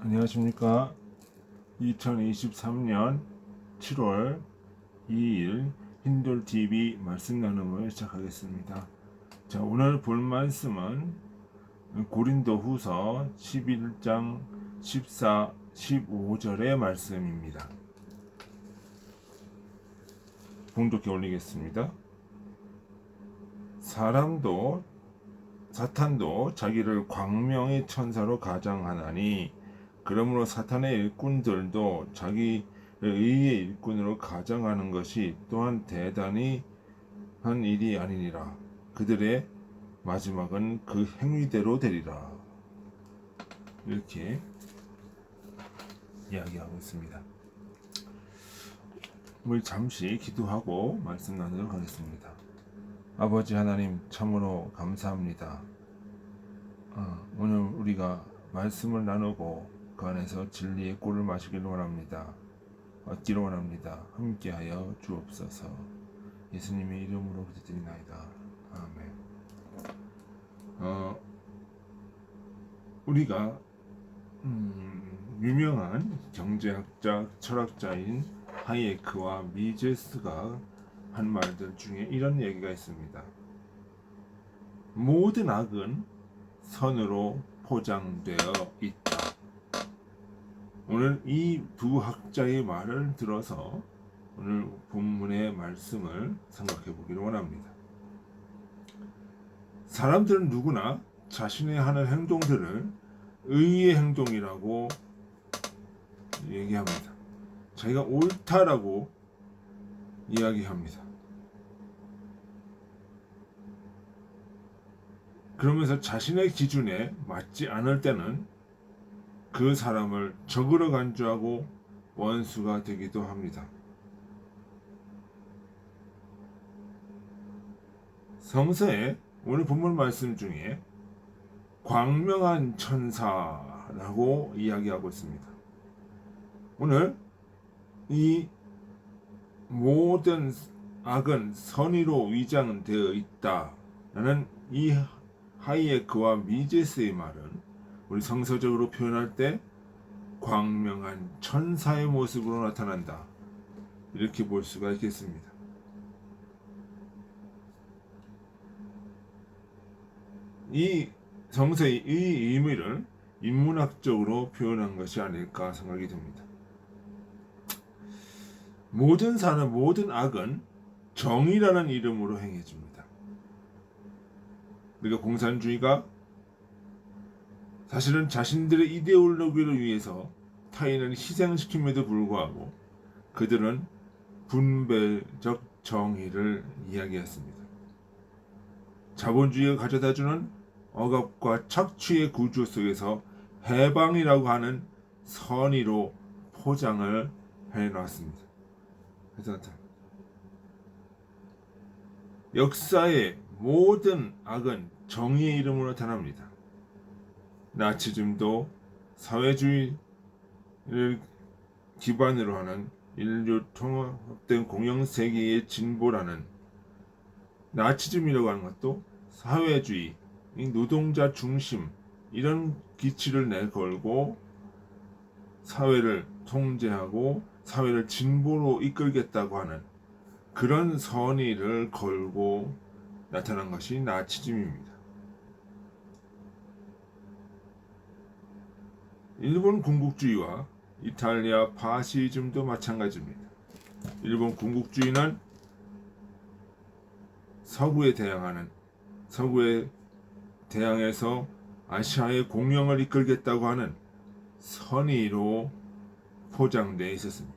안녕하십니까. 2023년 7월 2일 힌돌TV 말씀 나눔을 시작하겠습니다. 자, 오늘 볼 말씀은 고린도후서 11장 14, 15절의 말씀입니다. 봉독해 올리겠습니다. 사탄도 자기를 광명의 천사로 가장하나니 그러므로 사탄의 일꾼들도 자기를 의의 일꾼으로 가장하는 것이 또한 대단히 한 일이 아니니라. 그들의 마지막은 그 행위대로 되리라. 이렇게 이야기하고 있습니다. 우리 잠시 기도하고 말씀 나누도록 하겠습니다. 아버지 하나님, 참으로 감사합니다. 오늘 우리가 말씀을 나누고 그 안에서 진리의 꿀을 마시기를 원합니다. 얻기를 원합니다. 함께하여 주옵소서. 예수님의 이름으로 기도드리나이다. 아멘. 우리가 유명한 경제학자, 철학자인 하이에크와 미제스가 한 말들 중에 이런 얘기가 있습니다. 모든 악은 선으로 포장되어 있다. 오늘 이 두 학자의 말을 들어서 오늘 본문의 말씀을 생각해 보기를 원합니다. 사람들은 누구나 자신의 하는 행동들을 의의 행동이라고 얘기합니다. 자기가 옳다라고 이야기합니다. 그러면서 자신의 기준에 맞지 않을 때는 그 사람을 적으로 간주하고 원수가 되기도 합니다. 성서에 오늘 본문 말씀 중에 광명한 천사라고 이야기하고 있습니다. 오늘 이 모든 악은 선의로 위장되어 있다라는 이 하이에크와 미제스의 말은 우리 성서적으로 표현할 때 광명한 천사의 모습으로 나타난다. 이렇게 볼 수가 있겠습니다. 이 성서의 이 의미를 인문학적으로 표현한 것이 아닐까 생각이 듭니다. 모든 사람, 모든 악은 정의라는 이름으로 행해집니다. 그러니까 공산주의가 사실은 자신들의 이데올로기를 위해서 타인을 희생시킴에도 불구하고 그들은 분별적 정의를 이야기했습니다. 자본주의가 가져다주는 억압과 착취의 구조 속에서 해방이라고 하는 선의로 포장을 해놨습니다. 그래서 역사의 모든 악은 정의의 이름으로 나타납니다. 나치즘도 사회주의를 기반으로 하는 인류 통합된 공영세계의 진보라는 나치즘이라고 하는 것도 사회주의, 노동자 중심 이런 기치를 내걸고 사회를 통제하고 사회를 진보로 이끌겠다고 하는 그런 선의를 걸고 나타난 것이 나치즘입니다. 일본 군국주의와 이탈리아 파시즘도 마찬가지입니다. 일본 군국주의는 서구에 대항해서 아시아의 공영을 이끌겠다고 하는 선의로 포장되어 있었습니다.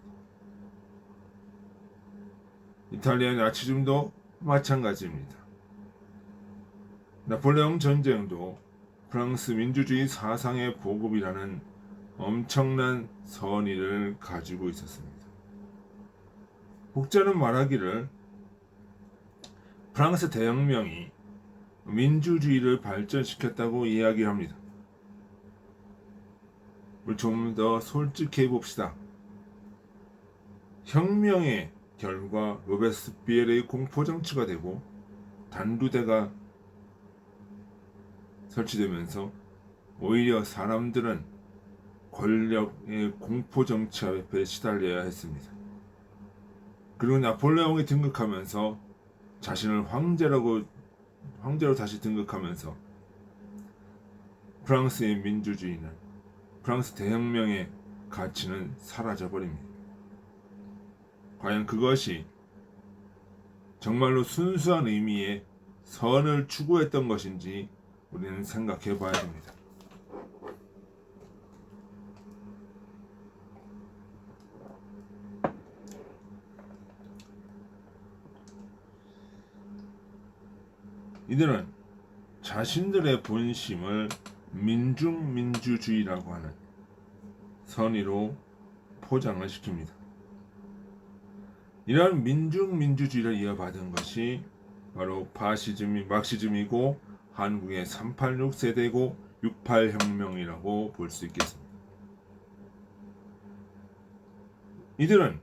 이탈리아 나치즘도 마찬가지입니다. 나폴레옹 전쟁도 프랑스 민주주의 사상의 보급이라는 엄청난 선의를 가지고 있었습니다. 혹자는 말하기를 프랑스 대혁명이 민주주의를 발전시켰다고 이야기합니다. 좀 더 솔직해 봅시다. 혁명의 결과 로베스피에르의 공포정치가 되고 단두대가 설치되면서 오히려 사람들은 권력의 공포 정치 앞에 시달려야 했습니다. 그리고 나폴레옹이 등극하면서 자신을 황제로 다시 등극하면서 프랑스의 민주주의는, 프랑스 대혁명의 가치는 사라져버립니다. 과연 그것이 정말로 순수한 의미의 선을 추구했던 것인지 우리는 생각해 봐야 됩니다. 이들은 자신들의 본심을 민중민주주의라고 하는 선의로 포장을 시킵니다. 이러한 민중민주주의를 이어받은 것이 바로 막시즘이고 한국의 386 세대고 68혁명이라고 볼 수 있겠습니다. 이들은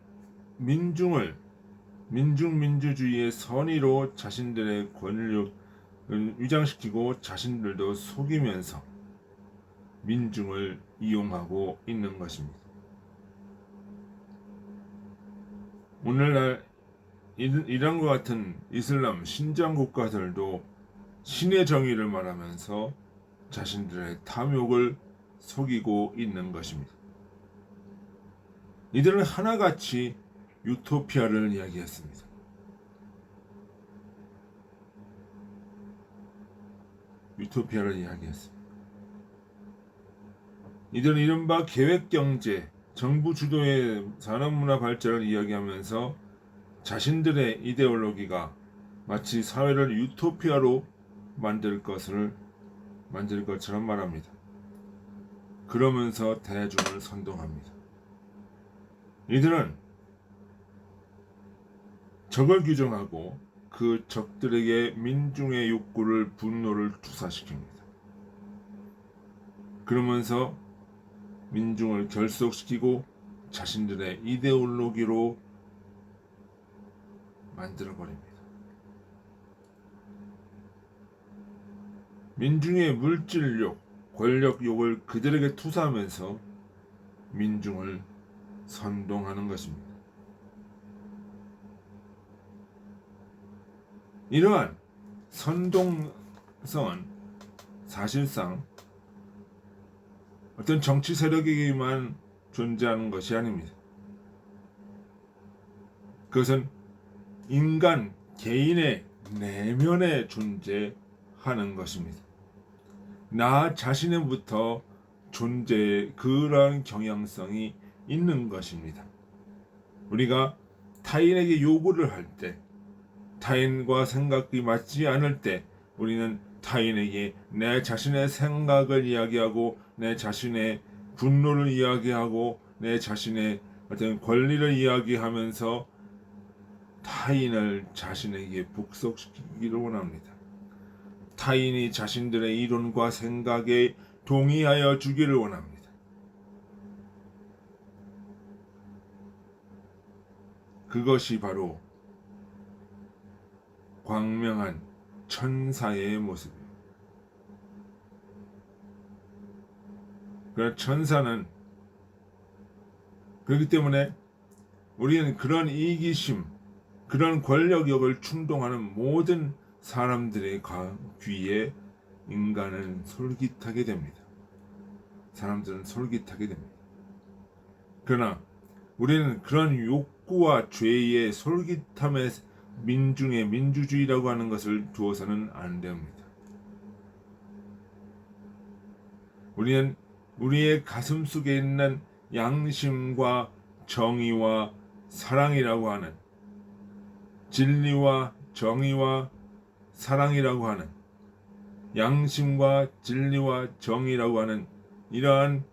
민중민주주의의 선의로 자신들의 권력을 위장시키고 자신들도 속이면서 민중을 이용하고 있는 것입니다. 오늘날 이란과 같은 이슬람 신장 국가들도 신의 정의를 말하면서 자신들의 탐욕을 속이고 있는 것입니다. 이들은 하나같이 유토피아를 이야기했습니다. 이들은 이른바 계획경제, 정부 주도의 산업문화 발전을 이야기하면서 자신들의 이데올로기가 마치 사회를 유토피아로 만들 것처럼 말합니다. 그러면서 대중을 선동합니다. 이들은 적을 규정하고 그 적들에게 민중의 욕구를, 분노를 투사시킵니다. 그러면서 민중을 결속시키고 자신들의 이데올로기로 만들어버립니다. 민중의 물질욕, 권력욕을 그들에게 투사하면서 민중을 선동하는 것입니다. 이러한 선동성은 사실상 어떤 정치 세력에게만 존재하는 것이 아닙니다. 그것은 인간 개인의 내면에 존재하는 것입니다. 나 자신에부터 그러한 경향성이 있는 것입니다. 우리가 타인에게 요구를 할 때, 타인과 생각이 맞지 않을 때 우리는 타인에게 내 자신의 생각을 이야기하고 내 자신의 분노를 이야기하고 내 자신의 어떤 권리를 이야기하면서 타인을 자신에게 복속시키기를 원합니다. 타인이 자신들의 이론과 생각에 동의하여 주기를 원합니다. 그것이 바로 광명한 천사의 모습입니다. 그러나 천사는 그렇기 때문에 우리는 그런 이기심, 그런 권력욕을 충동하는 모든 사람들의 귀에 인간은 솔깃하게 됩니다. 사람들은 솔깃하게 됩니다. 그러나 우리는 그런 욕구와 죄의 솔깃함에 민중의 민주주의라고 하는 것을 두어서는 안 됩니다. 우리는 우리의 가슴 속에 있는 양심과 정의와 사랑이라고 하는, 진리와 정의와 사랑이라고 하는, 양심과 진리와 정의라고 하는 이러한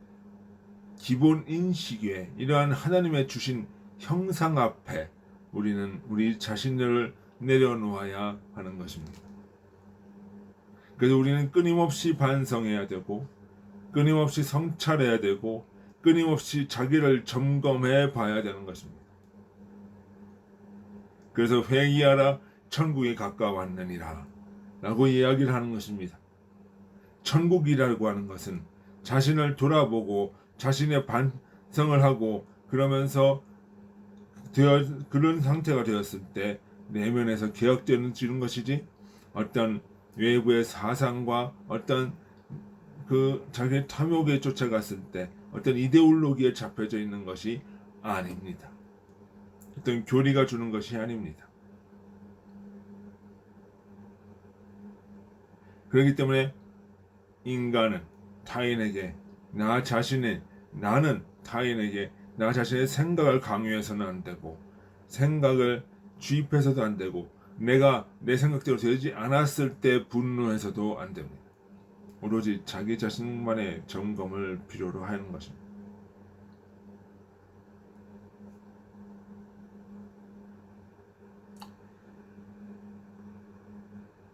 기본 인식에, 이러한 하나님의 주신 형상 앞에 우리는 우리 자신을 내려놓아야 하는 것입니다. 그래서 우리는 끊임없이 반성해야 되고, 끊임없이 성찰해야 되고, 끊임없이 자기를 점검해 봐야 되는 것입니다. 그래서 회개하라, 천국이 가까웠느니라 라고 이야기를 하는 것입니다. 천국이라고 하는 것은 자신을 돌아보고 자신의 반성을 하고 그러면서 그런 상태가 되었을 때 내면에서 개혁되는 것이지, 어떤 외부의 사상과 어떤 그 자기 탐욕에 쫓아갔을 때 어떤 이데올로기에 잡혀져 있는 것이 아닙니다. 어떤 교리가 주는 것이 아닙니다. 그렇기 때문에 인간은 타인에게 나는 타인에게 나 자신의 생각을 강요해서는 안 되고, 생각을 주입해서도 안 되고, 내가 내 생각대로 되지 않았을 때 분노해서도 안 됩니다. 오로지 자기 자신만의 점검을 필요로 하는 것입니다.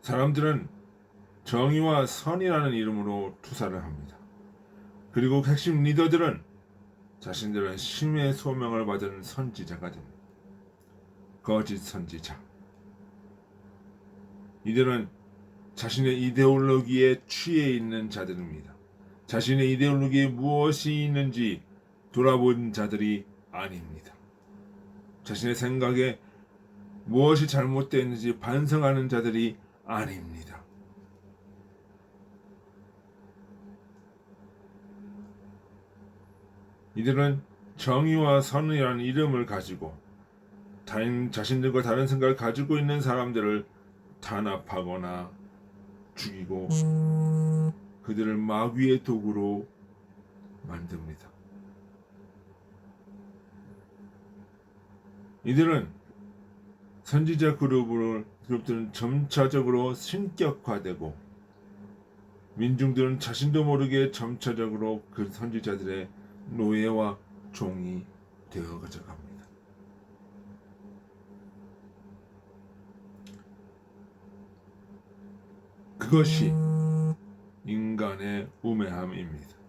사람들은 정의와 선이라는 이름으로 투사를 합니다. 그리고 핵심 리더들은 자신들은 신의 소명을 받은 선지자가 됩니다. 거짓 선지자. 이들은 자신의 이데올로기에 취해 있는 자들입니다. 자신의 이데올로기에 무엇이 있는지 돌아본 자들이 아닙니다. 자신의 생각에 무엇이 잘못되었는지 반성하는 자들이 아닙니다. 이들은 정의와 선이라는 이름을 가지고 자신들과 다른 생각을 가지고 있는 사람들을 탄압하거나 죽이고 그들을 마귀의 도구로 만듭니다. 이들은 선지자 그룹들은 점차적으로 신격화되고, 민중들은 자신도 모르게 점차적으로 그 선지자들의 노예와 종이 되어가져 갑니다. 그것이 인간의 우매함입니다.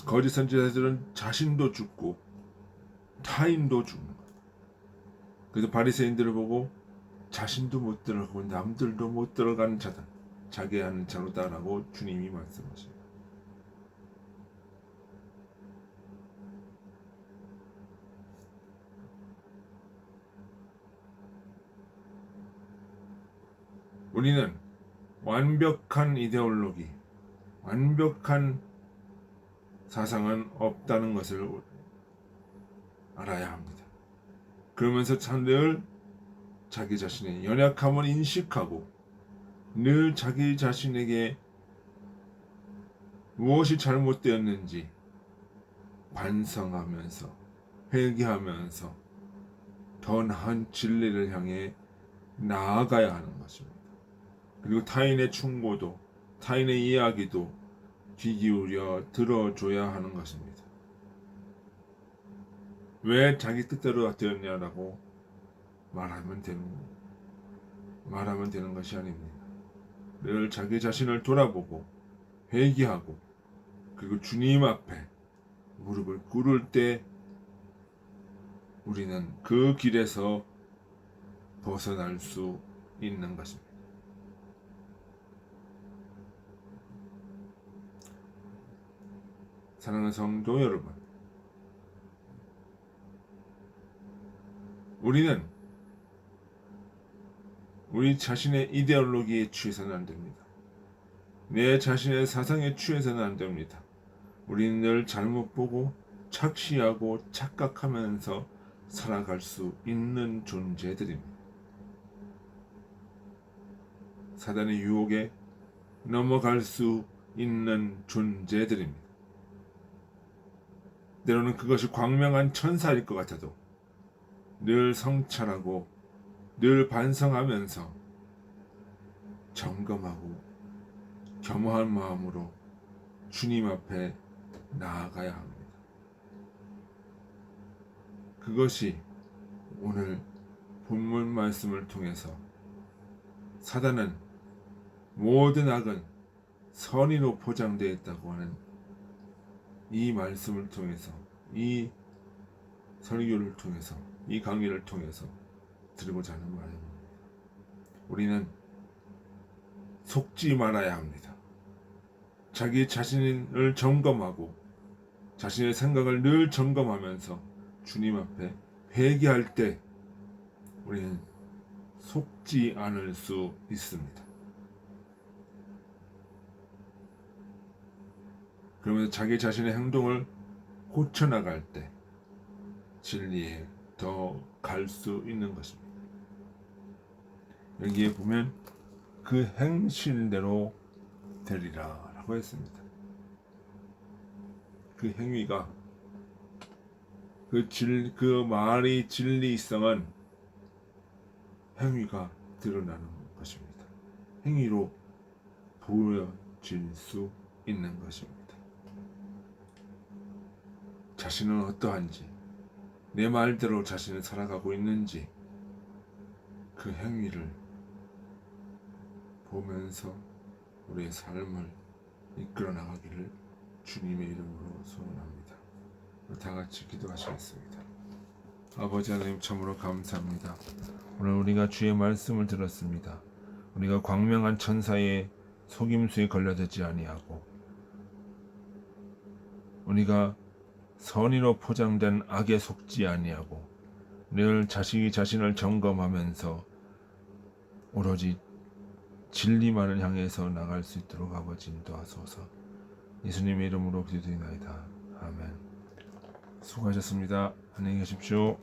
거짓 선지자들은 자신도 죽고 타인도 죽는 거예요. 그래서 바리새인들을 보고 자신도 못 들어가고 남들도 못 들어가는 자다, 자기 하는 자로다라고 주님이 말씀하십니다. 우리는 완벽한 이데올로기, 완벽한 사상은 없다는 것을 알아야 합니다. 그러면서 늘 자기 자신의 연약함을 인식하고 늘 자기 자신에게 무엇이 잘못되었는지 반성하면서 회개하면서 더 나은 진리를 향해 나아가야 하는 것입니다. 그리고 타인의 충고도, 타인의 이야기도 귀 기울여 들어줘야 하는 것입니다. 왜 자기 뜻대로 되었냐라고 말하면 되는 것이 아닙니다. 늘 자기 자신을 돌아보고 회개하고 그리고 주님 앞에 무릎을 꿇을 때 우리는 그 길에서 벗어날 수 있는 것입니다. 사랑하는 성도 여러분, 우리는 우리 자신의 이데올로기에 취해서는 안 됩니다. 내 자신의 사상에 취해서는 안 됩니다. 우리는 늘 잘못 보고 착시하고 착각하면서 살아갈 수 있는 존재들입니다. 사단의 유혹에 넘어갈 수 있는 존재들입니다. 때로는 그것이 광명한 천사일 것 같아도 늘 성찰하고 늘 반성하면서 점검하고 겸허한 마음으로 주님 앞에 나아가야 합니다. 그것이 오늘 본문 말씀을 통해서 사단은 모든 악은 선의로 포장되어 있다고 하는 이 말씀을 통해서, 이 설교를 통해서, 이 강의를 통해서 드리고자 하는 말입니다. 우리는 속지 말아야 합니다. 자기 자신을 점검하고 자신의 생각을 늘 점검하면서 주님 앞에 회개할 때 우리는 속지 않을 수 있습니다. 그러면서 자기 자신의 행동을 고쳐나갈 때 진리에 더 갈 수 있는 것입니다. 여기에 보면 그 행실대로 되리라 라고 했습니다. 그 행위가 그 말의 진리성은 행위가 드러나는 것입니다. 행위로 보여질 수 있는 것입니다. 자신은 어떠한지, 내 말대로 자신을 살아가고 있는지 그 행위를 보면서 우리의 삶을 이끌어 나가기를 주님의 이름으로 소원합니다. 다 같이 기도하시겠습니다. 아버지 하나님 참으로 감사합니다. 오늘 우리가 주의 말씀을 들었습니다. 우리가 광명한 천사의 속임수에 걸려들지 아니하고 우리가 선의로 포장된 악에 속지 아니하고 늘 자신이 자신을 점검하면서 오로지 진리만을 향해서 나갈 수 있도록 아버지 인도하소서. 예수님의 이름으로 기도드리나이다. 아멘. 수고하셨습니다. 안녕히 계십시오.